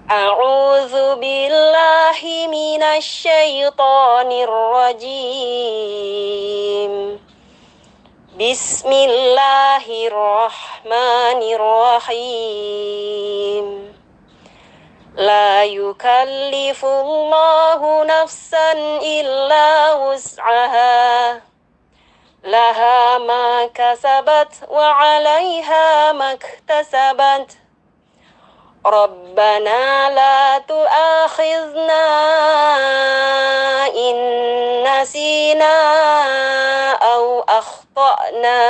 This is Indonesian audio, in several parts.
أعوذ بالله من الشيطان الرجيم. بسم الله الرحمن الرحيم. لا يكلف الله نفسا إلا وسعها لها ما كسبت وعليها ما اكتسبت ربنا لا تؤاخذنا إن نسينا أو أخطأنا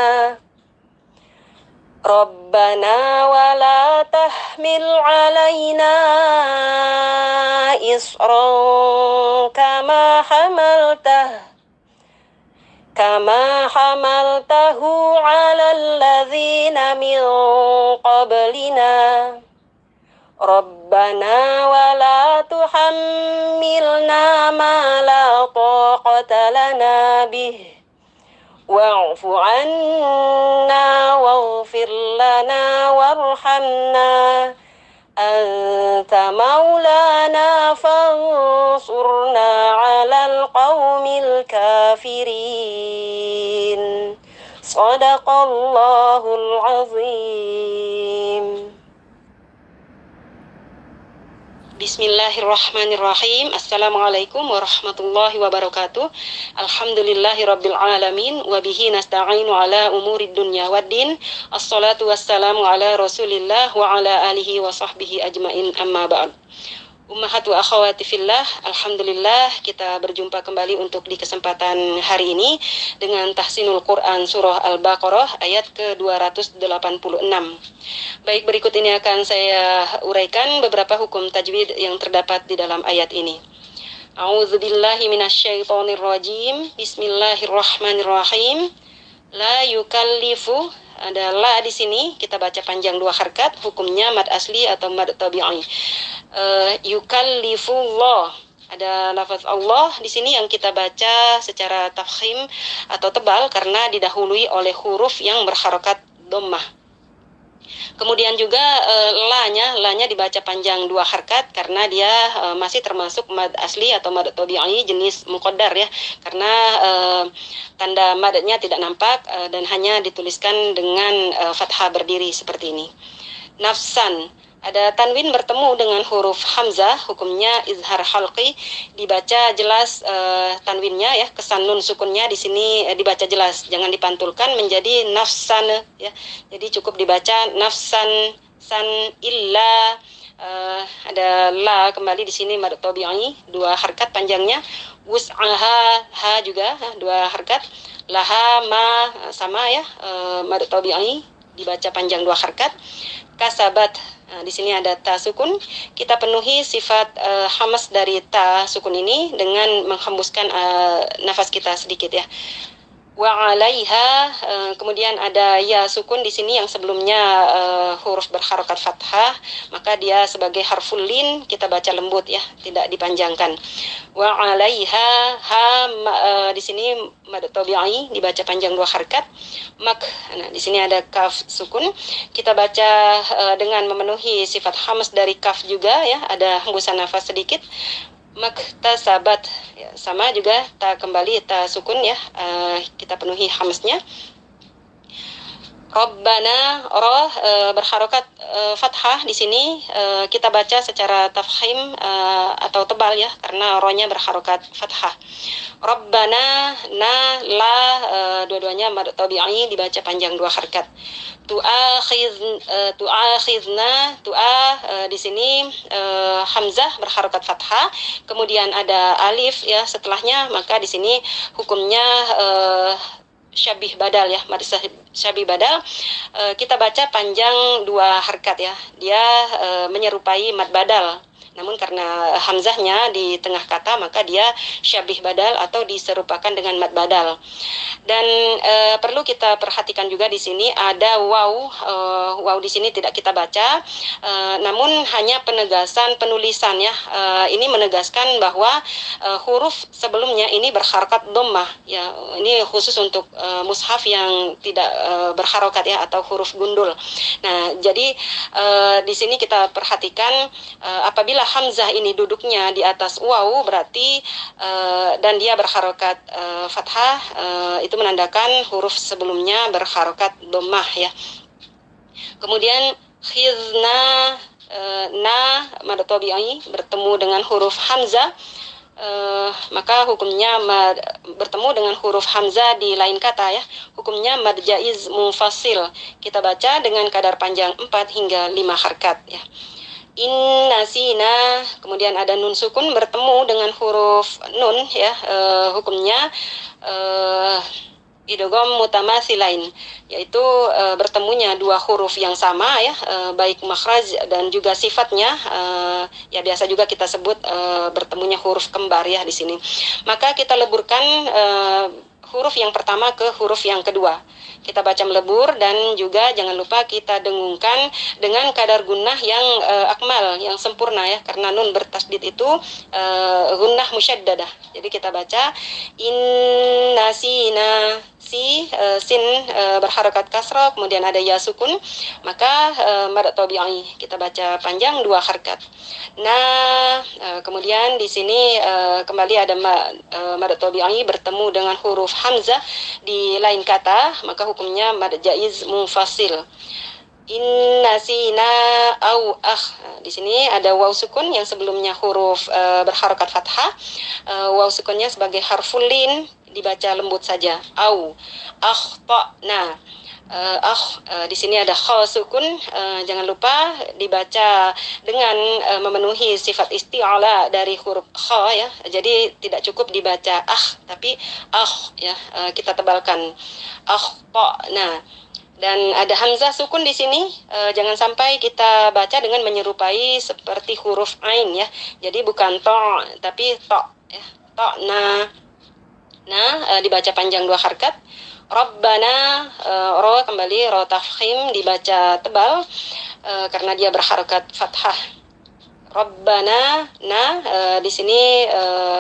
ربنا ولا تحمل علينا إصرا كما حملته على الذين من قبلنا ربنا ولا تحملنا ما لا طاقة لنا به واعف عنا واغفر لنا وارحمنا أنت مولانا فانصرنا على القوم الكافرين صدق الله العظيم. Bismillahirrahmanirrahim. Assalamualaikum warahmatullahi wabarakatuh. Alhamdulillahirabbil alamin wa bihi nasta'inu ala umurid dunya waddin. Assalatu wassalamu ala Rasulillah wa ala alihi wa sahbihi ajmain, amma ba'd. Ummahatu akhawati fillah, alhamdulillah kita berjumpa kembali untuk di kesempatan hari ini dengan Tahsinul Quran Surah Al-Baqarah ayat ke-286. Baik, berikut ini akan saya uraikan beberapa hukum tajwid yang terdapat di dalam ayat ini. A'udzubillahi minasyaitonirrajim. Bismillahirrahmanirrahim. La yukallifu, ada la di sini kita baca panjang 2 harkat, hukumnya mad asli atau mad tabi'i. Yukallifullah, ada lafaz Allah di sini yang kita baca secara tafkhim atau tebal karena didahului oleh huruf yang berharokat dhammah. Kemudian juga lanya dibaca panjang 2 harkat karena dia masih termasuk mad asli atau mad tabi'i jenis muqaddar ya, karena tanda madnya tidak nampak dan hanya dituliskan dengan fathah berdiri seperti ini. Nafsan, ada tanwin bertemu dengan huruf hamzah, hukumnya izhar halqi, dibaca jelas tanwinnya ya, kesan nun sukunnya di sini dibaca jelas, jangan dipantulkan menjadi nafsan ya. Jadi cukup dibaca nafsan san illa. Ada la kembali di sini mad tabi'i 2 harkat panjangnya. Wus'aha, ha juga 2 harkat. Laha ma sama ya, mad tabi'i dibaca panjang 2 harkat. Kasabat, di sini ada ta sukun, kita penuhi sifat hamas dari ta sukun ini dengan menghembuskan nafas kita sedikit ya. Wa 'alaiha, kemudian ada ya sukun di sini yang sebelumnya huruf berharokat fathah, maka dia sebagai harful lin kita baca lembut ya, tidak dipanjangkan. Wa 'alaiha, ha di sini mad tabi'i dibaca panjang 2 harkat. Mak, nah di sini ada kaf sukun, kita baca dengan memenuhi sifat hamas dari kaf juga ya, ada hembusan nafas sedikit. Maktasabat ya, sama juga ta kembali ta sukun ya, kita penuhi hamasnya. Rabbana, roh berharokat fathah di sini kita baca secara tafkhim atau tebal ya, karena rohnya berharokat fathah. Rabbana, na, la dua-duanya mad tabi'i dibaca panjang 2 harkat. Tu'akhizna, di sini hamzah berharokat fathah, kemudian ada alif ya setelahnya, maka di sini hukumnya syabih badal ya, mad syabih badal. Kita baca panjang 2 harkat ya, dia menyerupai mad badal Namun karena hamzahnya di tengah kata maka dia syabih badal atau diserupakan dengan mad badal. Dan perlu kita perhatikan juga di sini ada waw. Waw di sini tidak kita baca, namun hanya penegasan penulisan ya. Ini menegaskan bahwa huruf sebelumnya ini berharokat dhammah ya. Ini khusus untuk mushaf yang tidak berharokat ya, atau huruf gundul. Nah, jadi di sini kita perhatikan apabila hamzah ini duduknya di atas waw berarti dan dia berharokat fathah, itu menandakan huruf sebelumnya berharokat dhammah ya. Kemudian khizna, na mad tabi'i bertemu dengan huruf hamzah, maka hukumnya bertemu dengan huruf hamzah di lain kata ya, hukumnya mad jaiz munfasil. Kita baca dengan kadar panjang 4 hingga 5 harkat ya. Innasina, kemudian ada nun sukun bertemu dengan huruf nun ya, hukumnya idgham mutamatsilain, yaitu bertemunya dua huruf yang sama ya, baik makhraj dan juga sifatnya, ya biasa juga kita sebut bertemunya huruf kembar ya di sini. Maka kita leburkan huruf yang pertama ke huruf yang kedua. Kita baca melebur, dan juga jangan lupa kita dengungkan dengan kadar gunnah yang akmal, yang sempurna ya, karena nun bertasdid itu gunnah musyaddadah. Jadi kita baca innasina, sin berharakat kasrah, kemudian ada ya sukun, maka mad tabi'i kita baca panjang 2 harkat. Nah, kemudian di sini kembali ada mad tabi'i bertemu dengan huruf hamzah di lain kata, maka hukumnya mad jaiz munfasil. Innasina au di sini ada waw sukun yang sebelumnya huruf berharakat fathah. Waw sukunnya sebagai harful lin dibaca lembut saja. Au akhtana. Di sini ada kha sukun, jangan lupa dibaca dengan memenuhi sifat isti'ala dari huruf kha ya. Jadi tidak cukup dibaca tapi ya, kita tebalkan akhtana. Dan ada hamzah sukun di sini, jangan sampai kita baca dengan menyerupai seperti huruf ain ya. Jadi bukan ta tapi ta ya. Ta dibaca panjang 2 harkat. Rabbana, ro kembali ro tafkhim dibaca tebal karena dia berharakat fathah. Rabbana, di sini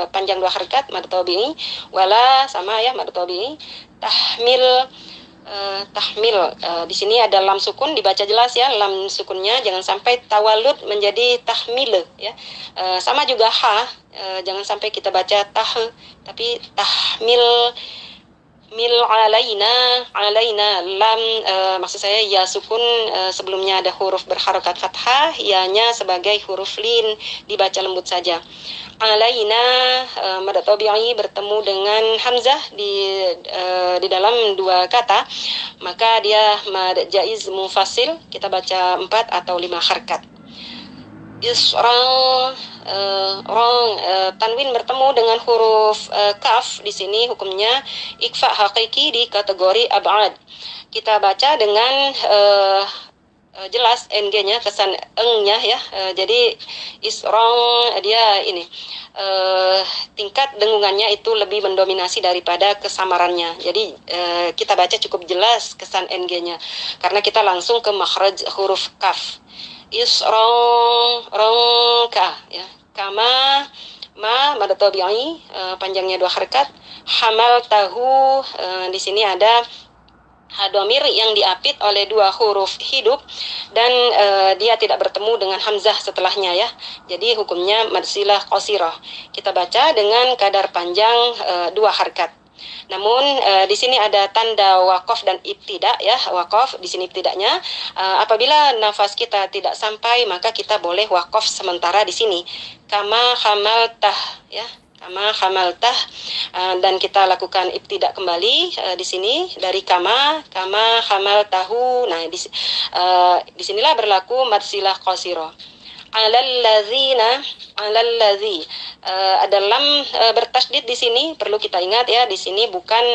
panjang 2 harkat mad tabi'i, wala sama ya mad tabi'i. Tahmil, di sini ada lam sukun dibaca jelas ya, lam sukunnya jangan sampai tawalud menjadi tahmil ya. Sama juga ha, jangan sampai kita baca tapi tahmil alaina lam, maksud saya ya sukun sebelumnya ada huruf berharakat fathah, ianya sebagai huruf lin dibaca lembut saja. Alaina mad tabi'i bertemu dengan hamzah di dalam 2 kata, maka dia mad jaiz munfasil, kita baca 4 atau 5 harkat. Tanwin bertemu dengan huruf kaf, di sini hukumnya ikfa hakiki di kategori ab'ad. Kita baca dengan jelas ng-nya, kesan eng-nya ya. Jadi isrong dia ini tingkat dengungannya itu lebih mendominasi daripada kesamarannya. Jadi kita baca cukup jelas kesan ng-nya karena kita langsung ke makhraj huruf kaf. Isrongka ya. Kama mad tabi'i panjangnya 2 harkat. Hamal tahu, di sini ada hadomir yang diapit oleh 2 huruf hidup dan dia tidak bertemu dengan hamzah setelahnya ya. Jadi hukumnya mad silah qasirah. Kita baca dengan kadar panjang 2 harkat. Namun di sini ada tanda waqaf dan ibtida ya. Waqaf di sini ibtidanya, apabila nafas kita tidak sampai maka kita boleh waqaf sementara di sini. Kama hamaltah ya. Kama hamaltah, dan kita lakukan ibtida kembali di sini dari kama hamaltahu. Nah, di sinilah berlaku mad silah qasirah. Alallazi, Ada lam bertasdid di sini, perlu kita ingat ya, di sini bukan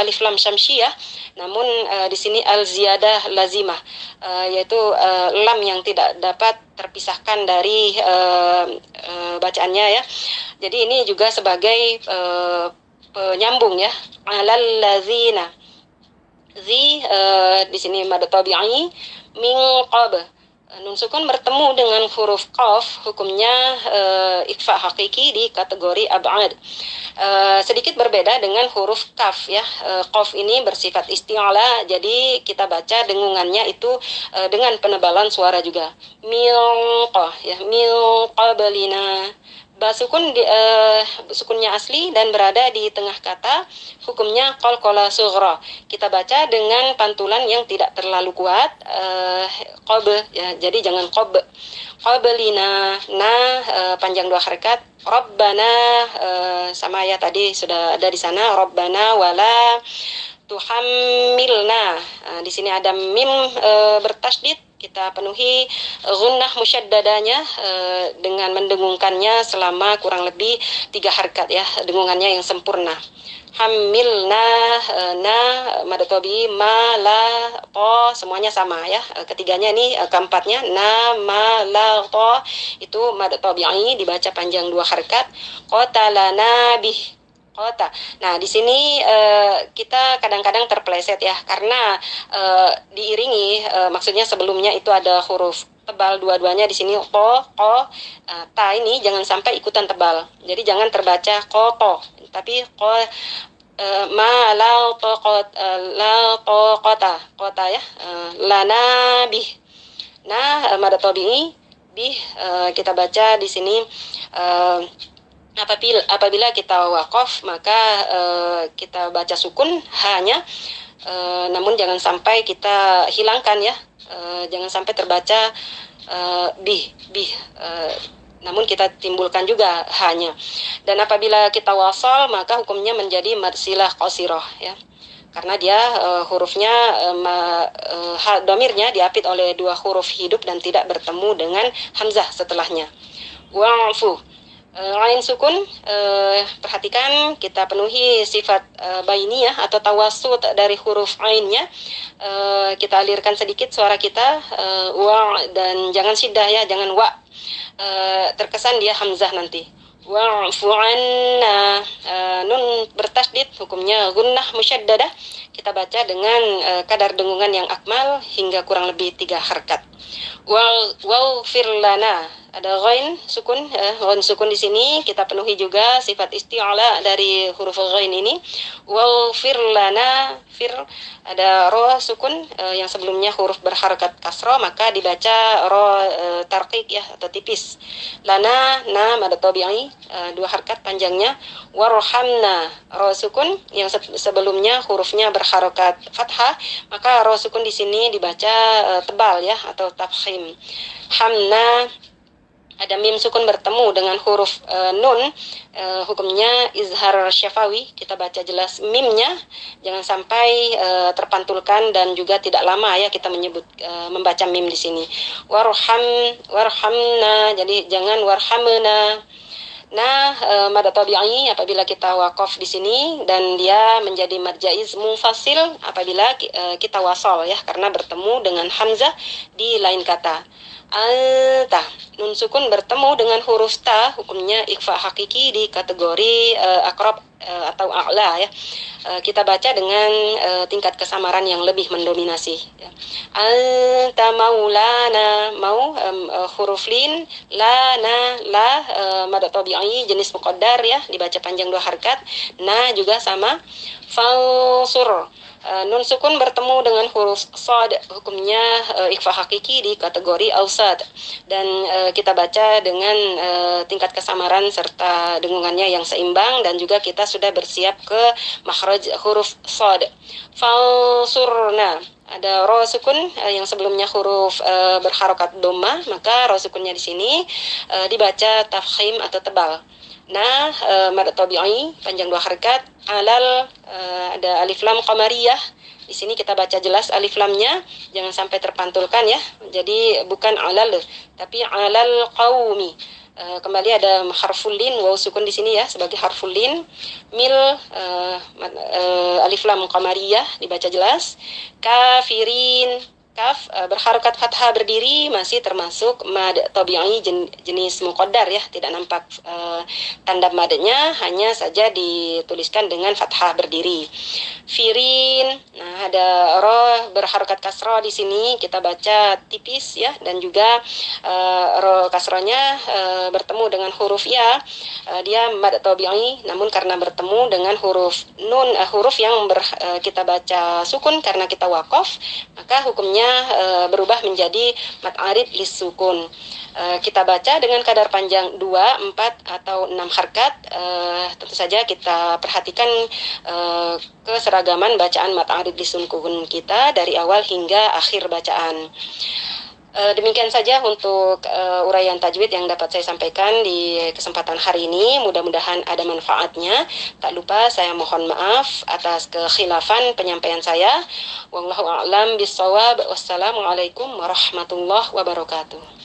alif lam syamsiyah, namun di sini al ziyadah lazimah, yaitu lam yang tidak dapat terpisahkan dari bacaannya ya. Jadi ini juga sebagai penyambung ya, alal lazina. Di sini mad tabi'i min qab. Nun sukun bertemu dengan huruf qaf, hukumnya ikhfa hakiki di kategori ab'ad. Sedikit berbeda dengan huruf kaf ya. Qaf ini bersifat isti'ala, jadi kita baca dengungannya itu dengan penebalan suara juga. Milqah ya, milqablina. Sukun sukunnya asli dan berada di tengah kata, hukumnya qalqalah sughra. Kita baca dengan pantulan yang tidak terlalu kuat, qab ya, jadi jangan qab. Qablina, panjang 2 harakat. Rabbana, sama ya tadi sudah ada di sana, Rabbana wala tuhammilna. Di sini ada mim bertasydid, kita penuhi gunnah musyaddadanya dengan mendengungkannya selama kurang lebih 3 harakat ya, dengungannya yang sempurna. Hamilna, mad tabi'i, ma, la, ta, semuanya sama ya. Ketiganya ini, keempatnya na, ma, la, ta, itu mad tabi'i dibaca panjang 2 harakat. Qatalana bih, kota. Nah, di sini kita kadang-kadang terpeleset ya, karena diiringi, maksudnya sebelumnya itu ada huruf tebal dua-duanya di sini ta ini jangan sampai ikutan tebal. Jadi jangan terbaca koto, tapi ma la kota ya. Lana bih. Nah, mad tabi'i bih kita baca di sini apabila kita waqaf maka kita baca sukun hanya, namun jangan sampai kita hilangkan ya, jangan sampai terbaca bih, namun kita timbulkan juga hanya. Dan apabila kita wasal maka hukumnya menjadi mad silah qasirah ya, karena dia hurufnya domirnya diapit oleh 2 huruf hidup dan tidak bertemu dengan hamzah setelahnya. Wa'fu, ain sukun, perhatikan kita penuhi sifat bainiyah atau tawassut dari huruf ainnya. Kita alirkan sedikit suara kita, wa, dan jangan syiddah ya, jangan wa, terkesan dia hamzah nanti. Wa'fu anna, nun bertasdid, hukumnya gunnah musyaddadah, kita baca dengan kadar dengungan yang akmal hingga kurang lebih 3 harakat. Waghfir lana, ada ghain sukun, ghain sukun di sini kita penuhi juga sifat isti'ala dari huruf ghain ini. Waghfir lana, fir, ada ro sukun yang sebelumnya huruf berharakat kasra, maka dibaca ro tarqiq ya, atau tipis. Lana, mad tabi'i 2 harakat panjangnya. Warhamna, ro sukun yang sebelumnya hurufnya berharakat fathah, maka ro sukun di sini dibaca tebal ya, atau tafkhim. Hamna, ada mim sukun bertemu dengan huruf nun, hukumnya izhar syafawi, kita baca jelas mimnya, jangan sampai terpantulkan dan juga tidak lama ya kita membaca mim di sini. Warhamna, jadi jangan warhamna. Mad tabi'i apabila kita waqaf di sini dan dia menjadi mad jaiz munfasil apabila kita wasal ya, karena bertemu dengan hamzah di lain kata. Ta, nun sukun bertemu dengan huruf ta, hukumnya ikhfa hakiki di kategori akrab atau a'la ya. Kita baca dengan tingkat kesamaran yang lebih mendominasi ya. Anta maulana, mau huruf lin, la mad tabi'i jenis muqaddar ya, dibaca panjang 2 harakat. Juga sama. Fansur, nun sukun bertemu dengan huruf sad, hukumnya ikhfa hakiki di kategori ausad, dan kita baca dengan tingkat kesamaran serta dengungannya yang seimbang, dan juga kita sudah bersiap ke makhraj huruf sad. Fansurna, ada ro sukun yang sebelumnya huruf berharokat dhamma, maka ro sukunnya di sini dibaca tafkhim atau tebal. Mad tabi'i panjang 2 harakat. Alal, ada alif lam qamariyah. Di sini kita baca jelas alif lamnya, jangan sampai terpantulkan ya. Jadi bukan alal, tapi alal qaumi. Kembali ada harful lin, waw sukun di sini ya sebagai harful lin. Mil, alif lam qamariyah dibaca jelas. Kafirin, kaf berharokat fathah berdiri masih termasuk mad tabi'i jenis muqaddar ya, tidak nampak tanda madnya, hanya saja dituliskan dengan fathah berdiri. Firin, nah ada ro berharokat kasroh di sini kita baca tipis ya, dan juga ro kasrohnya bertemu dengan huruf ya, dia mad tabi'i, namun karena bertemu dengan huruf nun, huruf yang kita baca sukun karena kita wakof, maka hukumnya berubah menjadi mad arid lis sukun. Kita baca dengan kadar panjang 2, 4 atau 6 harkat. Tentu saja kita perhatikan keseragaman bacaan mad arid lis sukun kita dari awal hingga akhir bacaan. Demikian saja untuk uraian tajwid yang dapat saya sampaikan di kesempatan hari ini. Mudah-mudahan ada manfaatnya. Tak lupa saya mohon maaf atas kekhilafan penyampaian saya. Wallahu a'lam bishawab. Wassalamualaikum warahmatullahi wabarakatuh.